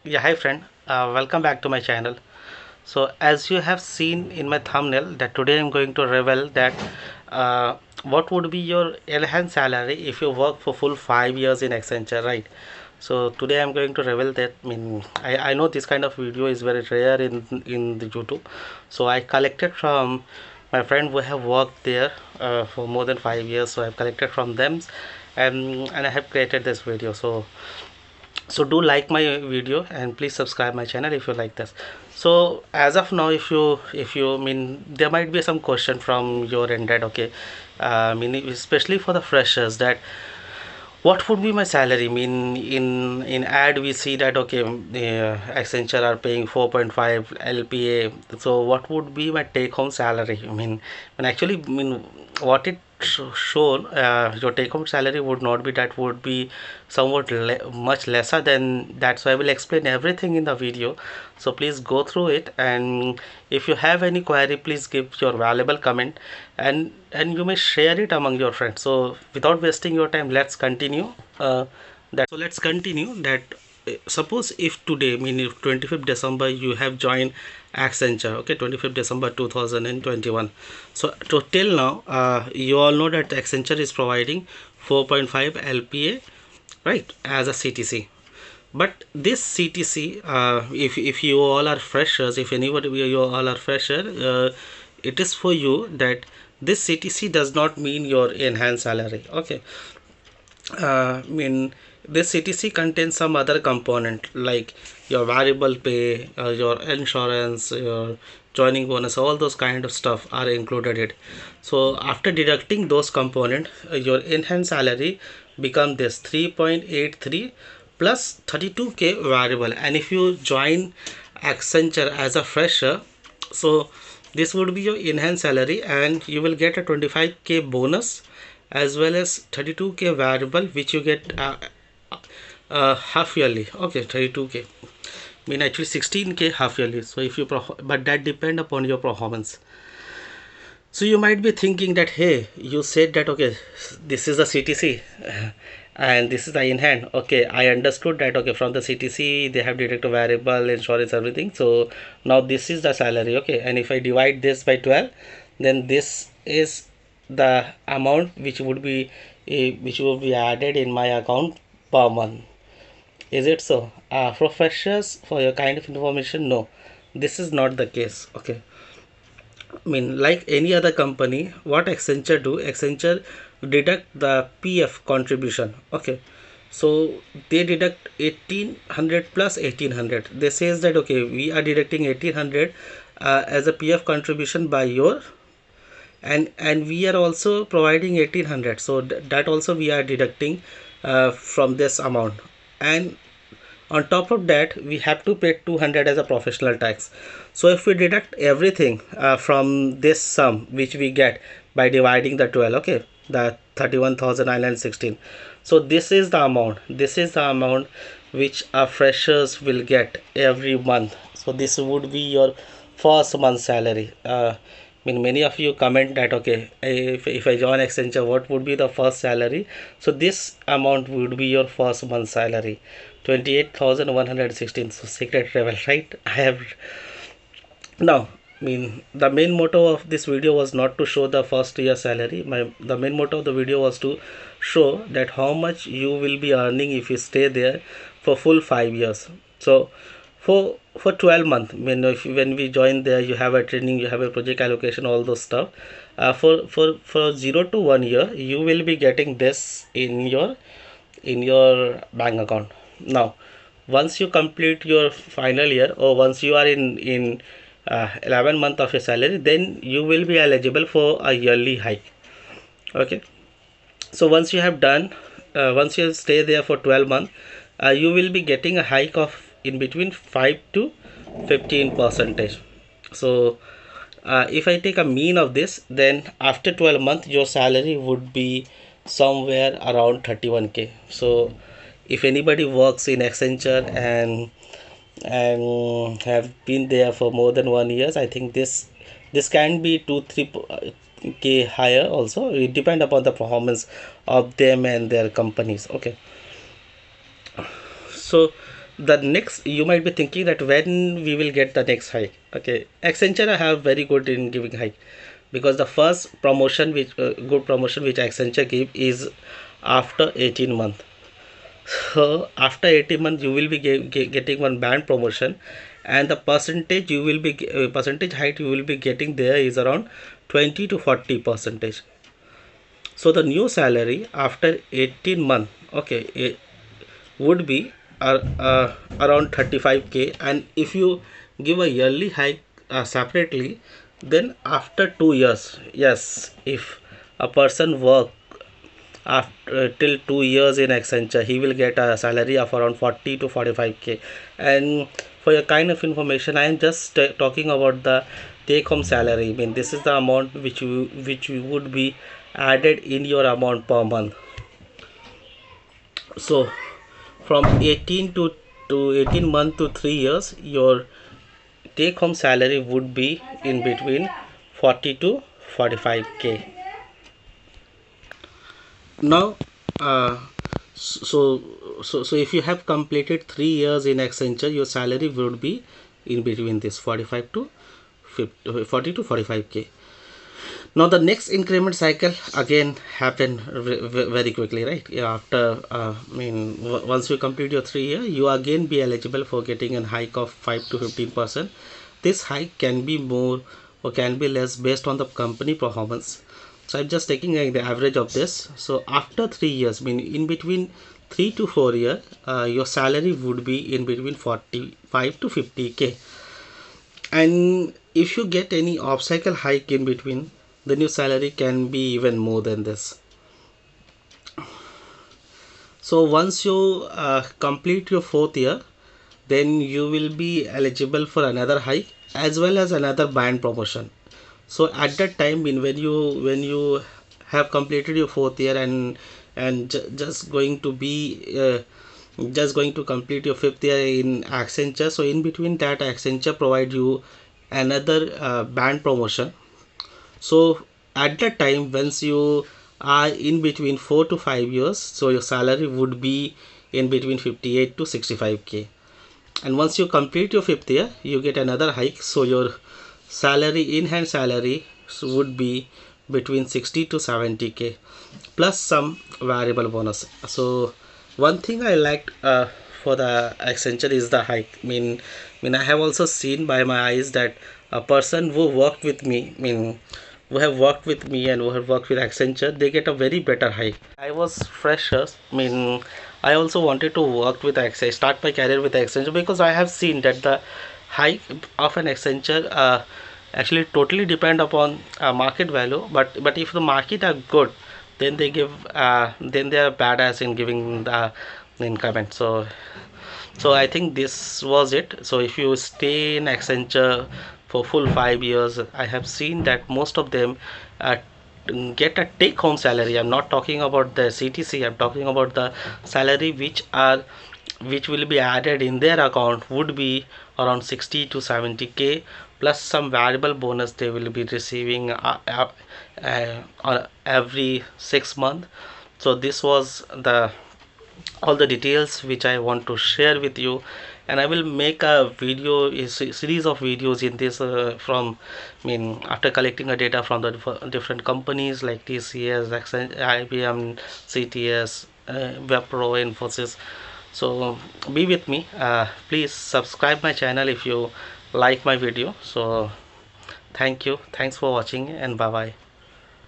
Yeah, hi friend. Welcome back to my channel. So as you have seen in my thumbnail that today I'm going to reveal that what would be your enhanced salary if you work for full 5 years in Accenture, right? So today I'm going to reveal that. I know this kind of video is very rare in the YouTube. So I collected from my friend who have worked there for more than 5 years. So I've collected from them and I have created this video. So do like my video and please subscribe my channel if you like this. So as of now, if you there might be some question from your end that okay, especially for the freshers, that what would be my salary. In ad we see that okay, Accenture are paying 4.5 LPA. So what would be my take home salary? And actually, what it shown, your take home salary would not be that, would be somewhat much lesser than that. So I will explain everything in the video, so please go through it, and if you have any query, please give your valuable comment, and you may share it among your friends. So without wasting your time, let's continue let's continue that. Suppose if today, if 25th December you have joined Accenture, okay, 25th December 2021. So till now, you all know that Accenture is providing 4.5 LPA, right, as a CTC. But this CTC, if you all are freshers, if anybody you all are fresher, it is for you that this CTC does not mean your enhanced salary. Okay, this CTC contains some other component like your variable pay, your insurance, your joining bonus, all those kind of stuff are included it. So after deducting those component, your enhanced salary become this 3.83 plus 32k variable. And if you join Accenture as a fresher, so this would be your enhanced salary, and you will get a 25k bonus as well as 32k variable, which you get half yearly. Okay, 32k actually 16k half yearly. So if you but that depend upon your performance. So you might be thinking that hey, you said that okay, this is a CTC and this is the in hand. Okay, I understood that. Okay, from the CTC they have deducted variable, insurance, everything. So now this is the salary. Okay, and if I divide this by 12, then this is the amount which will be added in my account per month. Is it so? For freshers, for your kind of information, no, this is not the case. Okay, like any other company, what Accenture do, Accenture deduct the PF contribution. Okay, so they deduct 1800 plus 1800. They says that okay, we are deducting 1800 as a PF contribution by your, and we are also providing 1800. So that also we are deducting from this amount, and on top of that we have to pay 200 as a professional tax. So if we deduct everything from this sum which we get by dividing the 12, okay, the 31,916, so this is the amount which our freshers will get every month. So this would be your first month salary. Many of you comment that okay, if I join Accenture, what would be the first salary? So this amount would be your first month salary, 28,116. So secret level, right? I have now. The main motto of this video was not to show the first year salary. The main motto of the video was to show that how much you will be earning if you stay there for full 5 years. So for 12 months, when we join there, you have a training, you have a project allocation, all those stuff. For 0 to 1 year, you will be getting this in your bank account. Now once you complete your final year, or once you are in 11 month of your salary, then you will be eligible for a yearly hike. Okay, so once you stay there for 12 months, you will be getting a hike of in between 5 to 15 percentage. So if I take a mean of this, then after 12 months your salary would be somewhere around 31k. So if anybody works in Accenture and have been there for more than 1 years, I think this can be 2 3k higher also. It depend upon the performance of them and their companies. Okay, so the next, you might be thinking that when we will get the next hike. Okay, Accenture have very good in giving hike, because the first promotion which good promotion which Accenture give is after 18 months. So after 18 months you will be getting one band promotion, and the percentage you will be percentage height you will be getting there is around 20 to 40 percentage. So the new salary after 18 months, okay, it would be around 35k. And if you give a yearly hike separately, then after 2 years, yes, if a person work after till 2 years in Accenture, he will get a salary of around 40 to 45k. And for your kind of information, I am just talking about the take home salary. I mean, this is the amount which you would be added in your amount per month. So from 18 to 18 month to 3 years, your take home salary would be in between 40 to 45k. Now so so if you have completed 3 years in Accenture, your salary would be in between this 45 to 50, 40 to 45k. Now the next increment cycle again happen very quickly, right? Yeah, after once you complete your 3 year, you again be eligible for getting a hike of 5 to 15%. This hike can be more or can be less based on the company performance. So I'm just taking the average of this. So after 3 years, in between 3 to 4 year, your salary would be in between 45 to 50k. And if you get any off cycle hike in between, then your salary can be even more than this. So once you complete your 4th year, then you will be eligible for another hike as well as another band promotion. So at that time, when you have completed your 4th year and just going to be just going to complete your 5th year in Accenture, so in between that Accenture provide you another band promotion. So at that time, once you are in between 4 to 5 years, so your salary would be in between 58 to 65k. And once you complete your 5th year, you get another hike, so your salary in hand salary would be between 60 to 70k plus some variable bonus. So one thing I liked for the Accenture is the hike. I have also seen by my eyes that a person who worked with me, who have worked with me and who have worked with Accenture, they get a very better hike. I was freshers. I also wanted to work with Accenture, start my career with Accenture, because I have seen that the hike of an Accenture actually totally depend upon market value. But if the market are good, then they are badass in giving the increment. So I think this was it. So if you stay in Accenture for full 5 years, I have seen that most of them uh, get a take home salary. I'm not talking about the CTC, I'm talking about the salary which will be added in their account would be around 60 to 70k plus some variable bonus they will be receiving every 6 months. So this was the all the details which I want to share with you, and I will make a video, a series of videos in this from after collecting the data from the different companies like TCS, IBM, CTS, Wipro, Infosys. So be with me. Please subscribe my channel if you like my video. So thank you, thanks for watching, and bye bye.